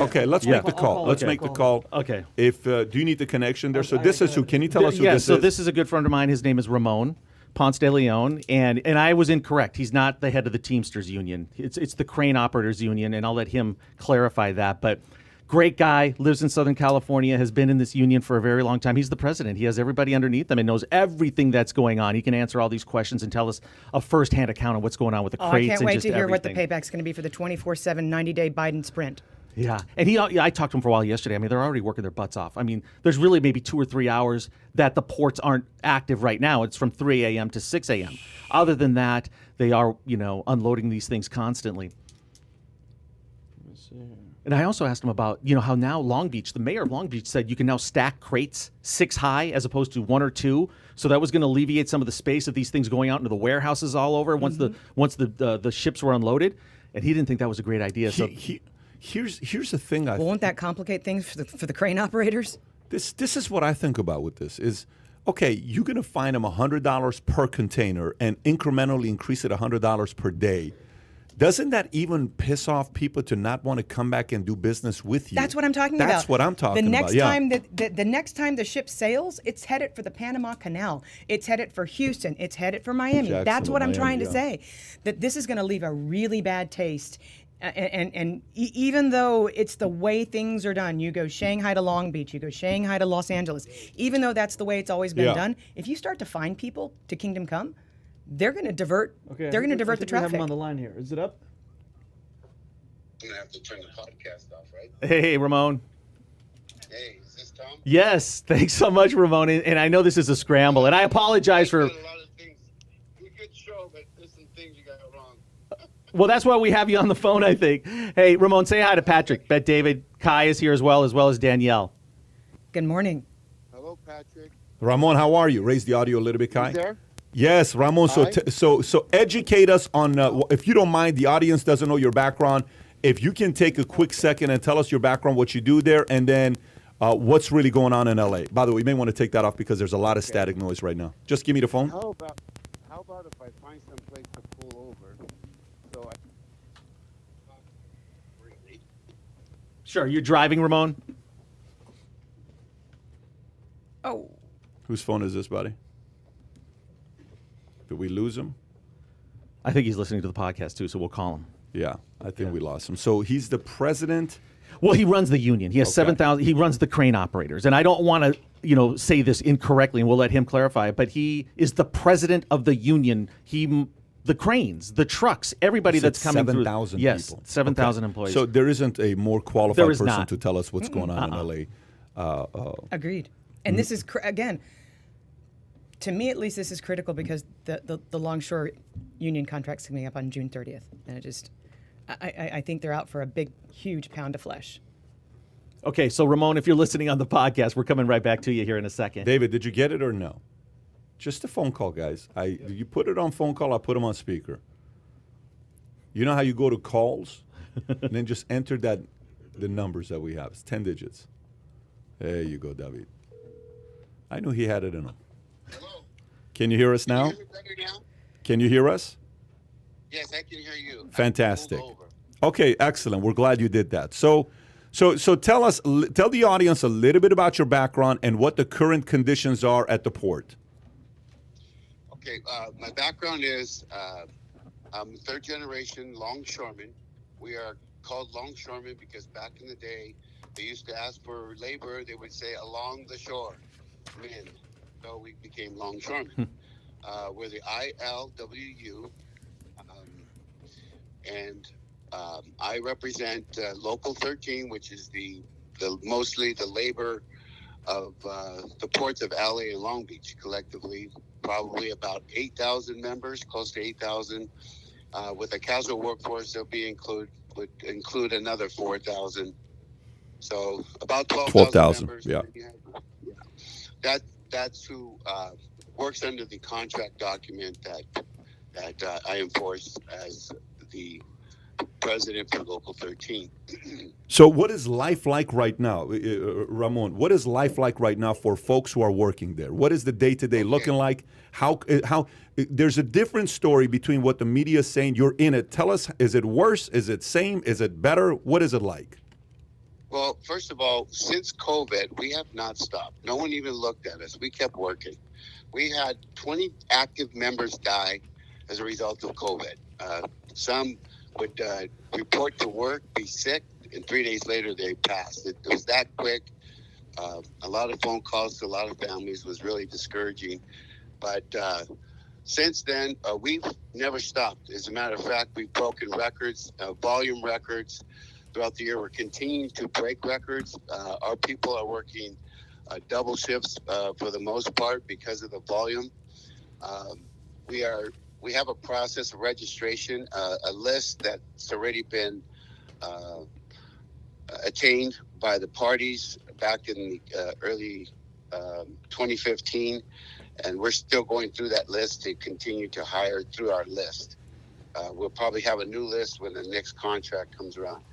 Okay, let's make the call. Let's make the call. Okay. If do you need the connection there? So this is who? Can you tell us who this is? So this is a good friend of mine. His name is Ramon Ponce DeLeon, and I was incorrect. He's not the head of the Teamsters Union. It's the Crane Operators Union, and I'll let him clarify that. But great guy, lives in Southern California, has been in this union for a very long time. He's the president. He has everybody underneath him and knows everything that's going on. He can answer all these questions and tell us a firsthand account of what's going on with the crates. I can't wait to hear everything. what the payback's going to be for the 24/7 90-day Biden sprint. Yeah, and I talked to him for a while yesterday. I mean, they're already working their butts off. I mean, there's really maybe 2 or 3 hours that the ports aren't active right now. It's from 3 a.m. to 6 a.m. Other than that, they are, unloading these things constantly. And I also asked him about, how now Long Beach, the mayor of Long Beach said you can now stack crates 6 high as opposed to 1 or 2. So that was going to alleviate some of the space of these things going out into the warehouses all over once the ships were unloaded. And he didn't think that was a great idea. Here's the thing. Won't that complicate things for the crane operators? This is what I think about with this is, okay, you're going to fine them $100 per container and incrementally increase it $100 per day. Doesn't that even piss off people to not want to come back and do business with you? That's what I'm talking about. That's what I'm talking about. The next Yeah. time the ship sails, it's headed for the Panama Canal. It's headed for Houston. It's headed for Miami. That's what I'm trying to say. That this is going to leave a really bad taste. And even though it's the way things are done, you go Shanghai to Long Beach, you go Shanghai to Los Angeles, even though that's the way it's always been done, if you start to find people to Kingdom Come, they're going to divert. They're going to divert the traffic. We have him on the line here. Is it up? I'm going to have to turn the podcast off, right? Hey, Ramon. Hey, is this Tom? Yes, thanks so much, Ramon. And I know this is a scramble, and I apologize for. A lot of things. It's a good show, but there's some things you got wrong. Well, that's why we have you on the phone, I think. Hey, Ramon, say hi to Patrick. Bet David Kai is here as well as Danielle. Good morning. Hello, Patrick. Ramon, how are you? Raise the audio a little bit, Kai. You there? Yes, Ramon. So educate us on, if you don't mind, the audience doesn't know your background. If you can take a quick second and tell us your background, what you do there, and then what's really going on in LA. By the way, you may want to take that off because there's a lot of static noise right now. Just give me the phone. How about if I find some place to pull over? So Sure, you're driving, Ramon? Oh. Whose phone is this, buddy? Did we lose him? I think he's listening to the podcast, too, so we'll call him. Yeah, I think we lost him. So he's the president. Well, he runs the union. He has 7,000. He runs the crane operators. And I don't want to, say this incorrectly, and we'll let him clarify it, but he is the president of the union. The cranes, the trucks, everybody that's coming through. 7,000 people. Yes, 7,000 employees. So there isn't a more qualified person not. to tell us what's going on in LA. Agreed. And this is, again, to me at least, this is critical because the Longshore union contract's coming up on June 30th. And I think they're out for a big, huge pound of flesh. Okay, so Ramon, if you're listening on the podcast, we're coming right back to you here in a second. David, did you get it or no? Just a phone call, guys. You put it on phone call, I put them on speaker. You know how you go to calls and then just enter the numbers that we have. It's 10 digits. There you go, David. I knew he had it in him. hello. Can you hear us now? Can you hear me better now? Can you hear us? Yes, I can hear you. Fantastic. I pulled over. Okay, excellent. We're glad you did that. So tell the audience a little bit about your background and what the current conditions are at the port. Okay, my background is I'm third generation longshoreman. We are called longshoremen because back in the day, they used to ask for labor. They would say along the shore, men. So we became longshoremen. We're the ILWU, and I represent Local 13, which is mostly the labor of the ports of LA and Long Beach collectively. Probably about 8,000 members, close to 8,000. With a casual workforce, would include another 4,000. So about 12,000 members. Yeah. That's who works under the contract document that I enforce as the president for Local 13. So what is life like right now, Ramon? What is life like right now for folks who are working there? What is the day-to-day looking like? How there's a different story between what the media is saying. You're in it. Tell us, is it worse? Is it same? Is it better? What is it like? Well, first of all, since COVID, we have not stopped. No one even looked at us. We kept working. We had 20 active members die as a result of COVID. Some would report to work, be sick, and 3 days later they passed. It was that quick. A lot of phone calls to a lot of families was really discouraging. But since then, we've never stopped. As a matter of fact, we've broken records, volume records. Throughout the year, we're continuing to break records. Our people are working double shifts for the most part because of the volume. We have a process of registration, a list that's already been attained by the parties back in the early 2015, and we're still going through that list to continue to hire through our list. We'll probably have a new list when the next contract comes around.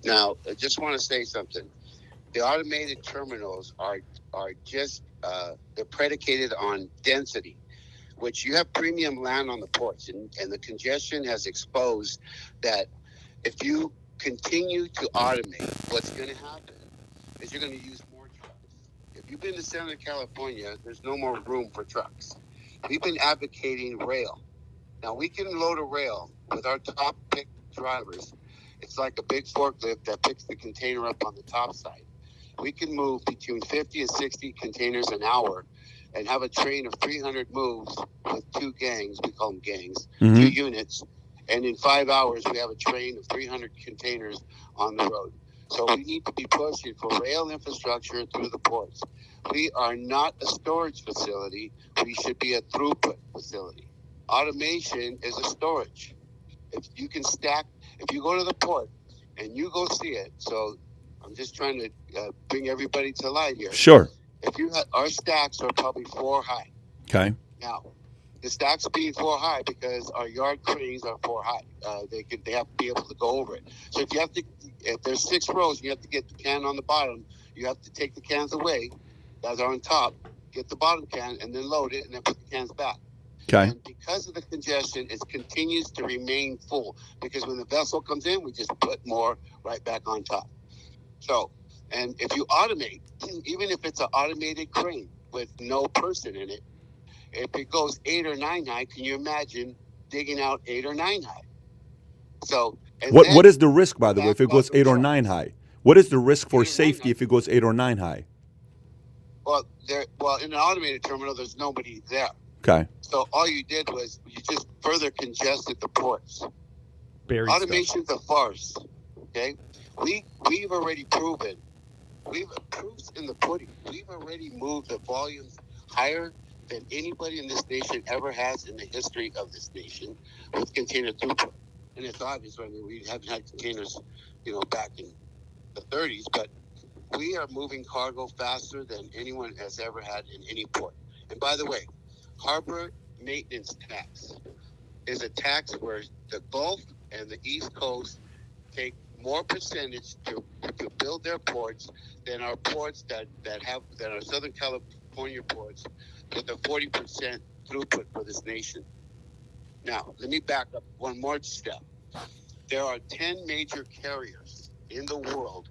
Now, I just want to say something. The automated terminals are just they're predicated on density, which you have premium land on the ports, and the congestion has exposed that if you continue to automate, what's going to happen is you're going to use more trucks. If you've been to Southern California, there's no more room for trucks. We've been advocating rail. Now, we can load a rail with our top pick drivers. It's like a big forklift that picks the container up on the top side. We can move between 50 and 60 containers an hour and have a train of 300 moves with two gangs. We call them gangs, 2 units. And in 5 hours, we have a train of 300 containers on the road. So we need to be pushing for rail infrastructure through the ports. We are not a storage facility. We should be a throughput facility. Automation is a storage. If you can stack, if you go to the port and you go see it, so I'm just trying to bring everybody to light here. Sure. If you have, our stacks are probably 4 high. Okay. Now, the stacks being 4 high because our yard cranes are 4 high. They have to be able to go over it. So if there's 6 rows, you have to get the can on the bottom. You have to take the cans away that are on top, get the bottom can, and then load it, and then put the cans back. Okay. And because of the congestion, it continues to remain full. Because when the vessel comes in, we just put more right back on top. So, and if you automate, even if it's an automated crane with no person in it, if it goes 8 or 9 high, can you imagine digging out 8 or 9 high? So, what is the risk, by the way, if it goes 8 or 9 trucks. high? What is the risk for safety if it goes 8 or 9 high? Well, in an automated terminal, there's nobody there. Okay. So all you did was you just further congested the ports. Automation's a farce. Okay, we've already proven. We've proofs in the pudding. We've already moved the volumes higher than anybody in this nation ever has in the history of this nation with container throughput. And it's obvious. I mean, we haven't had containers, back in the 30s, but we are moving cargo faster than anyone has ever had in any port. And by the way, harbor maintenance tax is a tax where the Gulf and the East Coast take more percentage to build their ports than our ports that are Southern California ports with a 40% throughput for this nation. Now, let me back up one more step. There are 10 major carriers in the world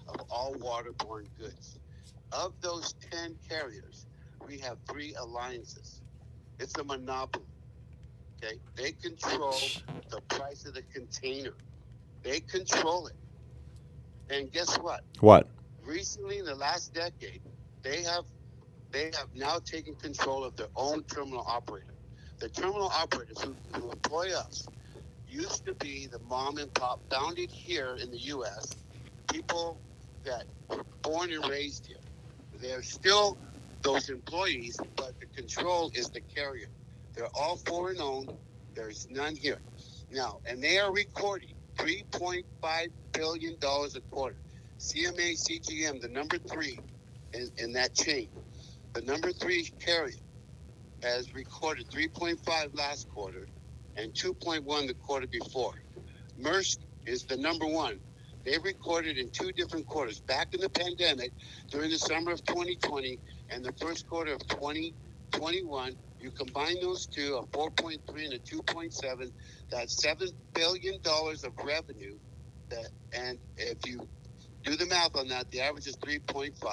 of all waterborne goods. Of those 10 carriers, we have 3 alliances. It's a monopoly. Okay, they control the price of the container. They control it. And guess what? What? Recently, in the last decade, they have now taken control of their own terminal operator. The terminal operators who employ us used to be the mom and pop, founded here in the U.S., people that were born and raised here. They're still those employees, but the control is the carrier. They're all foreign owned. There's none here. Now, and they are recording $3.5 billion a quarter. CMA, CGM, the number 3 in that chain, the number 3 carrier has recorded 3.5 last quarter and 2.1 the quarter before. Maersk is the number 1. They recorded in 2 different quarters, back in the pandemic, during the summer of 2020 and the first quarter of 2021. You combine those two, a 4.3 and a 2.7, that's $7 billion of revenue And if you do the math on that, the average is 3.5. So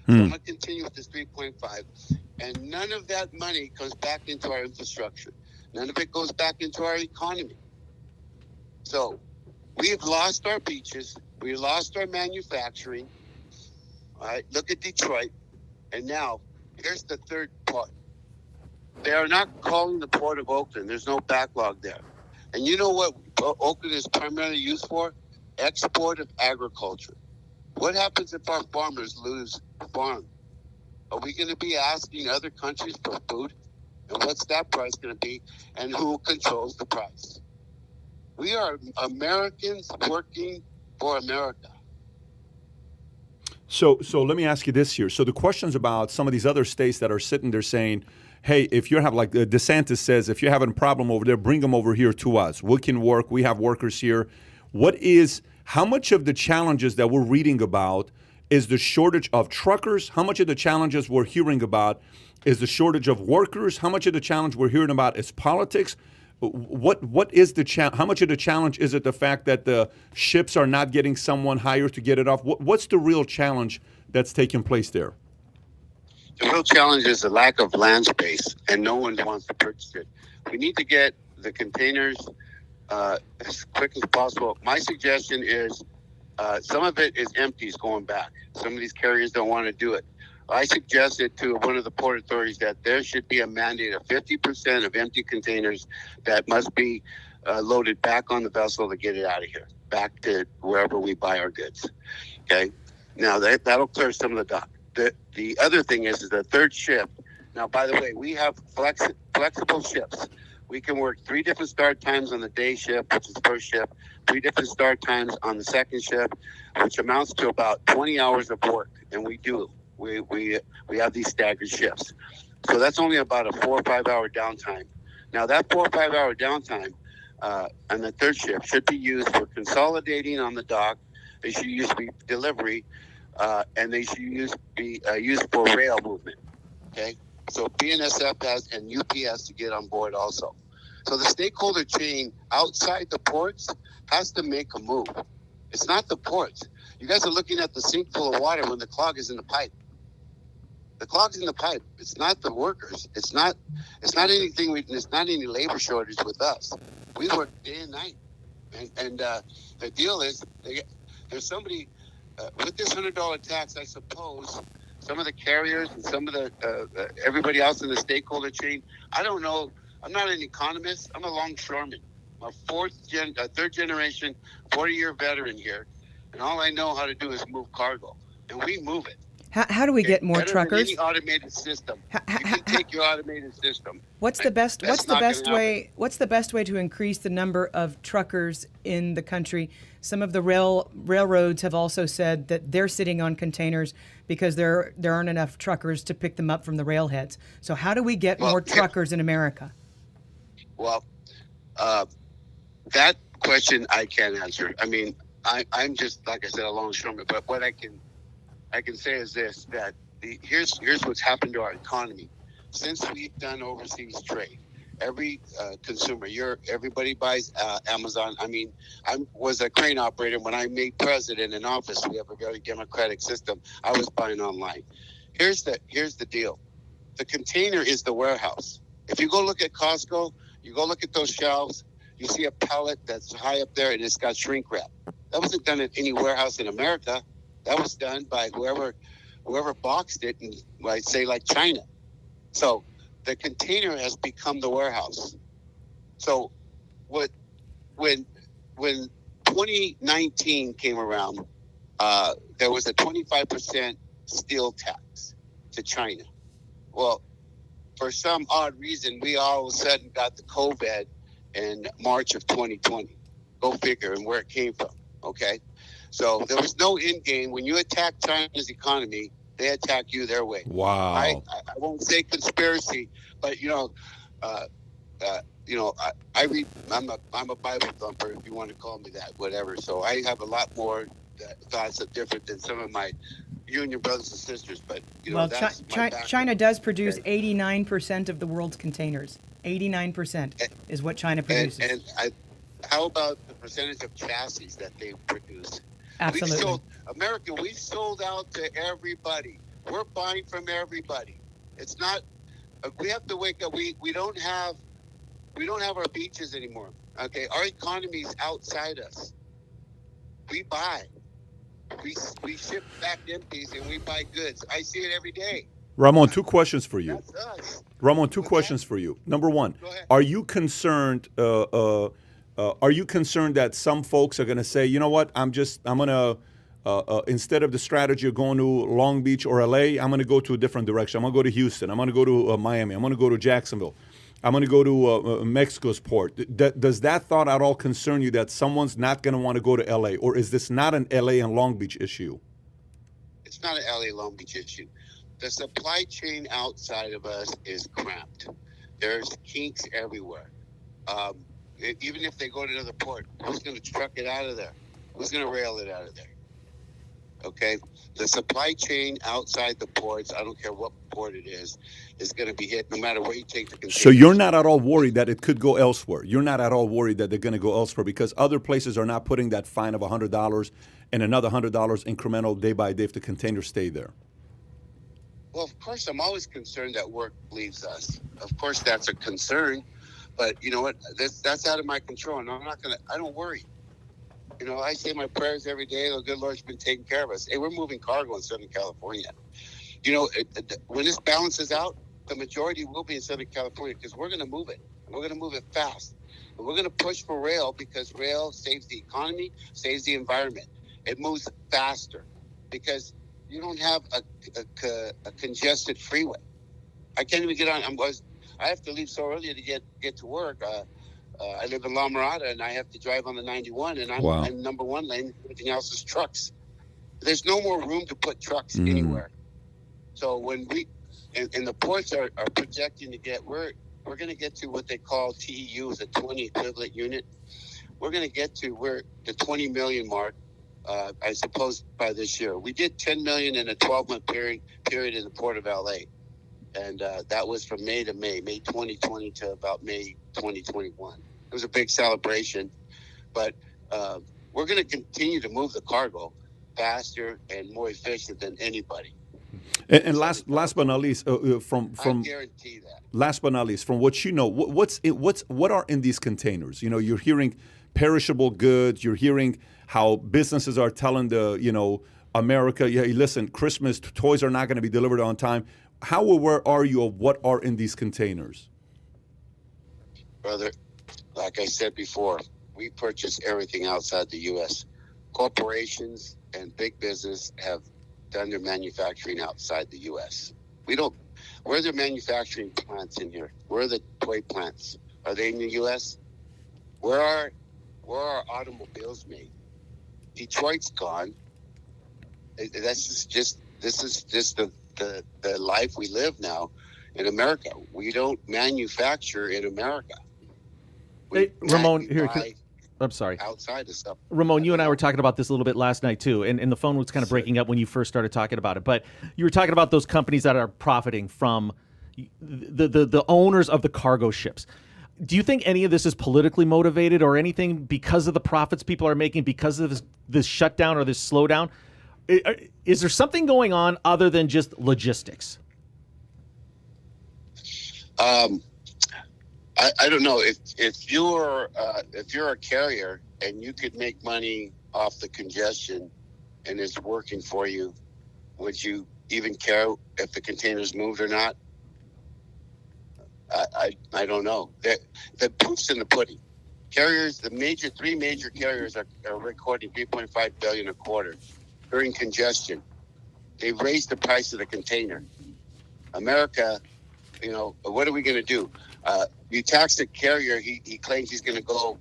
I'm going to continue with this 3.5. And none of that money comes back into our infrastructure. None of it goes back into our economy. So we've lost our beaches. We lost our manufacturing. All right, look at Detroit. And now, here's the third part. They are not calling the Port of Oakland. There's no backlog there. And you know what Oakland is primarily used for? Export of agriculture. What happens if our farmers lose farm? Are we going to be asking other countries for food? And what's that price going to be? And who controls the price? We are Americans working for America. So let me ask you this here. So the questions about some of these other states that are sitting there saying, hey, if you have, like DeSantis says, if you're having a problem over there, bring them over here to us. We can work. We have workers here. How much of the challenges that we're reading about is the shortage of truckers? How much of the challenges we're hearing about is the shortage of workers? How much of the challenge we're hearing about is politics? What is the how much of the challenge is it the fact that the ships are not getting someone hired to get it off? What's the real challenge that's taking place there? The real challenge is the lack of land space, and no one wants to purchase it. We need to get the containers as quick as possible. My suggestion is some of it is empties going back. Some of these carriers don't want to do it. I suggested to one of the port authorities that there should be a mandate of 50% of empty containers that must be loaded back on the vessel to get it out of here, back to wherever we buy our goods. Okay? Now, that'll clear some of the dock. The other thing is the third shift. Now, by the way, we have flexible shifts. We can work 3 different start times on the day shift, which is the first shift, 3 different start times on the second shift, which amounts to about 20 hours of work, and we do. We have these staggered shifts. So that's only about a 4 or 5 hour downtime. Now that 4 or 5 hour downtime on the third shift should be used for consolidating on the dock. They should use for delivery, and they should be used for rail movement. Okay, so BNSF has and UPS to get on board also. So the stakeholder chain outside the ports has to make a move. It's not the ports. You guys are looking at the sink full of water when the clog is in the pipe. The clog's in the pipe. It's not the workers. It's not anything. It's not any labor shortage with us. We work day and night, and the deal is there's somebody with this $100 tax. I suppose some of the carriers and some of the everybody else in the stakeholder chain. I don't know. I'm not an economist. I'm a longshoreman. I'm a third generation, 40-year veteran here, and all I know how to do is move cargo, and we move it. How do we get more truckers? Any automated system. You can take your automated system. What's the best way to increase the number of truckers in the country? Some of the railroads have also said that they're sitting on containers because there aren't enough truckers to pick them up from the railheads. So how do we get more truckers in America? Well, that question I can't answer. I mean, I'm just, like I said, a longshoreman. But what I can say is this, that here's what's happened to our economy. Since we've done overseas trade, every consumer, everybody buys Amazon. I mean, I was a crane operator when I made president in office. We have a very democratic system. I was buying online. Here's the deal. The container is the warehouse. If you go look at Costco, you go look at those shelves, you see a pallet that's high up there and it's got shrink wrap. That wasn't done at any warehouse in America. That was done by whoever boxed it in, say, like China. So the container has become the warehouse. So when 2019 came around, there was a 25% steel tax to China. Well, for some odd reason, we all of a sudden got the COVID in March of 2020. Go figure, and where it came from, okay? So there was no end game. When you attack China's economy, they attack you their way. Wow. I won't say conspiracy, but I read. I'm a Bible thumper, if you want to call me that, whatever. So I have a lot more thoughts that different than some of my union brothers and sisters. But that's China does produce 89% of the world's containers. 89% is what China produces. How about the percentage of chassis that they produce? Absolutely. We sold out to everybody. We're buying from everybody. It's not. We have to wake up. We don't have our beaches anymore. Okay, our economy is outside us. We buy. We ship back empties and we buy goods. I see it every day. Ramon, two questions for you. That's us. Ramon, two questions for you. Number one, Go ahead. are you concerned? Are you concerned that some folks are going to say, you know what, I'm going to instead of the strategy of going to Long Beach or LA, I'm going to go to a different direction. I'm going to go to Houston. I'm going to go to Miami. I'm going to go to Jacksonville. I'm going to go to Mexico's port. Does that thought at all concern you that someone's not going to want to go to LA, or is this not an LA and Long Beach issue? It's not an LA Long Beach issue. The supply chain outside of us is cramped. There's kinks everywhere. Even if they go to another port, who's going to truck it out of there? Who's going to rail it out of there? Okay? The supply chain outside the ports, I don't care what port it is going to be hit no matter where you take the containers. So you're not at all worried that it could go elsewhere? You're not at all worried that they're going to go elsewhere because other places are not putting that fine of $100 and another $100 incremental day by day if the containers stay there? Well, of course, I'm always concerned that work leaves us. Of course, that's a concern. But you know what? That's out of my control, and I don't worry. You know, I say my prayers every day. The good Lord's been taking care of us. Hey, we're moving cargo in Southern California. You know, when this balances out, the majority will be in Southern California because we're going to move it. And we're going to move it fast. And we're going to push for rail because rail saves the economy, saves the environment. It moves faster because you don't have a congested freeway. I can't even get on. I have to leave so early to get to work. I live in La Mirada, and I have to drive on the 91, and I'm in number one lane. Everything else is trucks. There's no more room to put trucks anywhere. So when and the ports are projecting to get, we're going to get to what they call TEUs, a 20 equivalent unit. We're going to get to the 20 million mark, I suppose, by this year. We did 10 million in a 12-month period in the Port of LA. And that was from May to May 2020 to about May 2021. It was a big celebration. But we're going to continue to move the cargo faster and more efficient than anybody. And last but not least, from I guarantee that. Last but not least, from what you know, what are in these containers? You know, you're hearing perishable goods. You're hearing how businesses are telling America, yeah, listen, Christmas toys are not going to be delivered on time. How aware are you of what are in these containers? Brother, like I said before, we purchase everything outside the U.S. Corporations and big business have done their manufacturing outside the U.S. Where are their manufacturing plants in here? Where are the toy plants? Are they in the U.S.? Where are automobiles made? Detroit's gone. This is just the life we live now in America. We don't manufacture in America. Hey, Ramon, here. I'm sorry. Outside of stuff. Ramon, you and I were talking about this a little bit last night too, and the phone was kind of breaking up when you first started talking about it. But you were talking about those companies that are profiting from the owners of the cargo ships. Do you think any of this is politically motivated or anything because of the profits people are making because of this shutdown or this slowdown? Is there something going on other than just logistics? I don't know if you're a carrier and you could make money off the congestion and it's working for you, would you even care if the containers moved or not? I don't know. The proof's in the pudding. Carriers, three major carriers are recording $3.5 billion a quarter during congestion. They've raised the price of the container. America, what are we going to do? You tax the carrier, he claims he's going to go,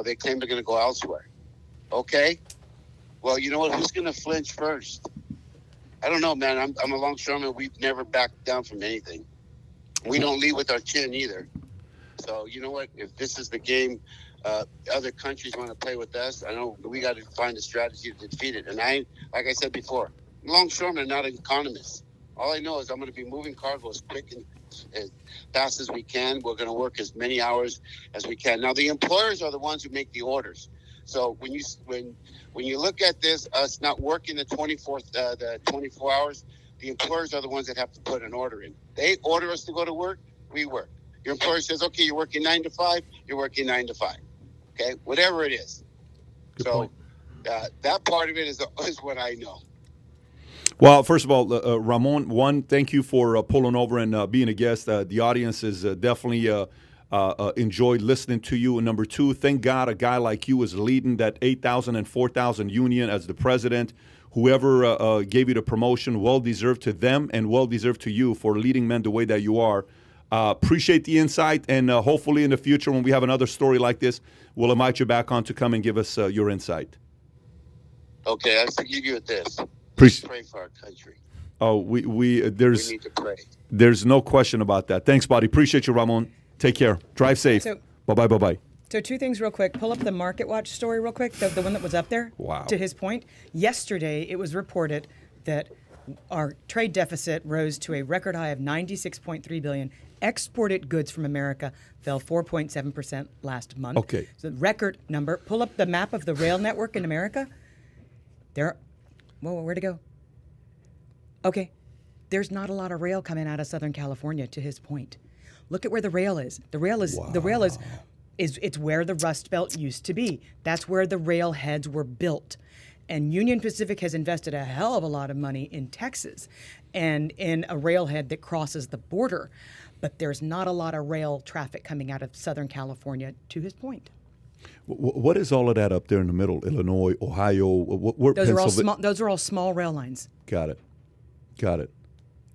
they claim they're going to go elsewhere. Okay. Well, you know what? Who's going to flinch first? I don't know, man. I'm a longshoreman. We've never backed down from anything. We don't lead with our chin either. So, you know what? If this is the game other countries want to play with us, I know we got to find a strategy to defeat it. And like I said before, longshoremen are not economists. All I know is I'm going to be moving cargo as quick and as fast as we can. We're going to work as many hours as we can. Now, the employers are the ones who make the orders. So when you look at this, us not working the 24 hours, the employers are the ones that have to put an order in. They order us to go to work, we work. Your employer says, okay, you're working 9 to 5, you're working 9 to 5. Okay, whatever it is. Good so point. That part of it is what I know. Well, first of all, Ramon, one, thank you for pulling over and being a guest. The audience has definitely enjoyed listening to you. And number two, thank God a guy like you is leading that 8,000 and 4,000 union as the president. Whoever gave you the promotion, well-deserved to them and well-deserved to you for leading men the way that you are. Appreciate the insight, and hopefully in the future when we have another story like this, we'll invite you back on to come and give us your insight. Okay, I should give you this. Pray for our country. Oh, we need to pray. There's no question about that. Thanks, buddy. Appreciate you, Ramon. Take care. Drive safe. Bye-bye. So two things real quick. Pull up the Market Watch story real quick, the one that was up there. Wow. To his point, yesterday it was reported that our trade deficit rose to a record high of $96.3 billion. Exported goods from America fell 4.7% last month. Okay. So the record number. Pull up the map of the rail network in America. Where'd it go? Okay. There's not a lot of rail coming out of Southern California, to his point. Look at where the rail is. The rail is it's where the Rust Belt used to be. That's where the rail heads were built. And Union Pacific has invested a hell of a lot of money in Texas and in a railhead that crosses the border. But there's not a lot of rail traffic coming out of Southern California, to his point. What is all of that up there in the middle? Illinois, Ohio, Those are all small rail lines. Got it.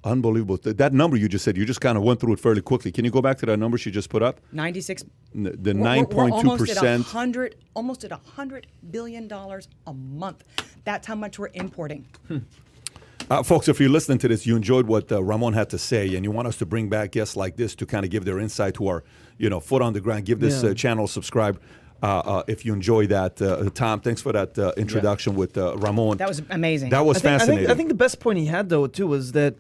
Unbelievable. That number you just said, you just kind of went through it fairly quickly. Can you go back to that number she just put up? 96. The 9.2%. Almost at $100 billion a month. That's how much we're importing. Folks, if you're listening to this, you enjoyed what Ramon had to say, and you want us to bring back guests like this to kind of give their insight to our, foot on the ground. Give this channel a subscribe if you enjoy that. Tom, thanks for that introduction with Ramon. That was amazing. That was fascinating. I think the best point he had, though, too, was that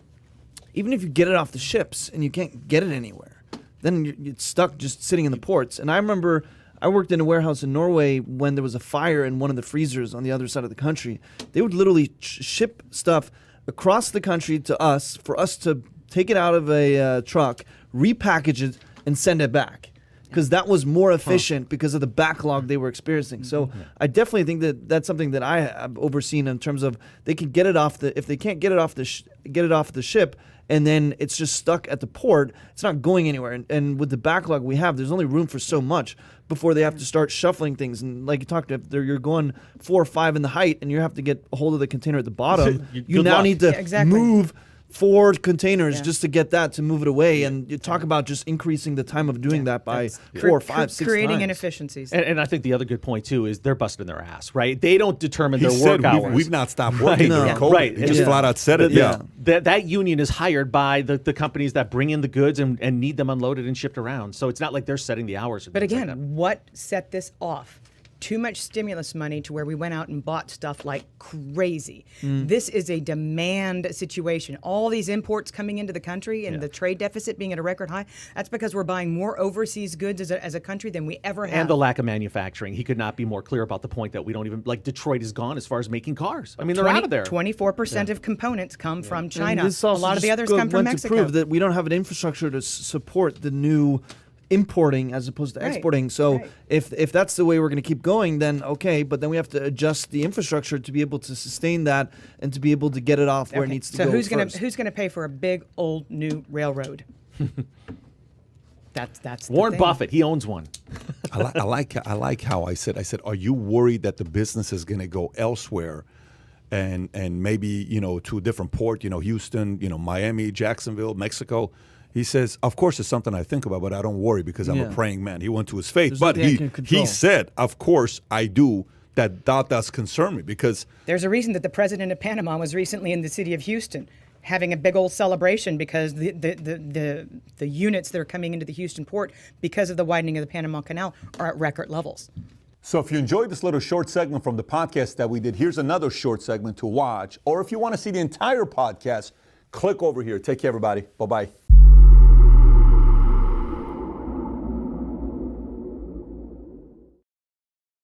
even if you get it off the ships and you can't get it anywhere, then you're stuck just sitting in the ports. And I remember I worked in a warehouse in Norway when there was a fire in one of the freezers on the other side of the country. They would literally ship stuff across the country to us for us to take it out of a truck, repackage it, and send it back. Because that was more efficient because of the backlog they were experiencing. So I definitely think that that's something that I have overseen in terms of they can get it off if they can't get it off the ship, and then it's just stuck at the port, it's not going anywhere. And with the backlog we have, there's only room for so much before they have to start shuffling things. And like you talked about, you're going 4 or 5 in the height, and you have to get a hold of the container at the bottom. You now need to move 4 containers just to get that to move it away, and you talk about just increasing the time of doing that by 4, 5, 6 creating times. inefficiencies. And I think the other good point too is they're busting their ass, right? They don't determine their said work hours. We've not stopped working during COVID. Right. He just flat out said it. That union is hired by the companies that bring in the goods and need them unloaded and shipped around. So it's not like they're setting the hours. But again, what set this off? Too much stimulus money to where we went out and bought stuff like crazy. This is a demand situation. All these imports coming into the country and the trade deficit being at a record high, that's because we're buying more overseas goods as a country than we ever have. And the lack of manufacturing. He could not be more clear about the point that we don't even, like Detroit is gone as far as making cars. I mean, they're out of there. 24% of components come from China. This A also lot of the just others come from went Mexico. to prove that we don't have an infrastructure to support the new importing as opposed to exporting. So if that's the way we're going to keep going, then okay, but then we have to adjust the infrastructure to be able to sustain that and to be able to get it off where it needs to go. So who's going to pay for a big old new railroad? That's Warren the thing. Buffett. He owns one. I like how I said, are you worried that the business is going to go elsewhere? And maybe, to a different port, Houston, Miami, Jacksonville, Mexico. He says, of course, it's something I think about, but I don't worry because I'm a praying man. He went to his faith. But he said, of course, I do. That does concern me because there's a reason that the president of Panama was recently in the city of Houston having a big old celebration because the units that are coming into the Houston port because of the widening of the Panama Canal are at record levels. So if you enjoyed this little short segment from the podcast that we did, here's another short segment to watch. Or if you want to see the entire podcast, Click over here. Take care, everybody. Bye-bye.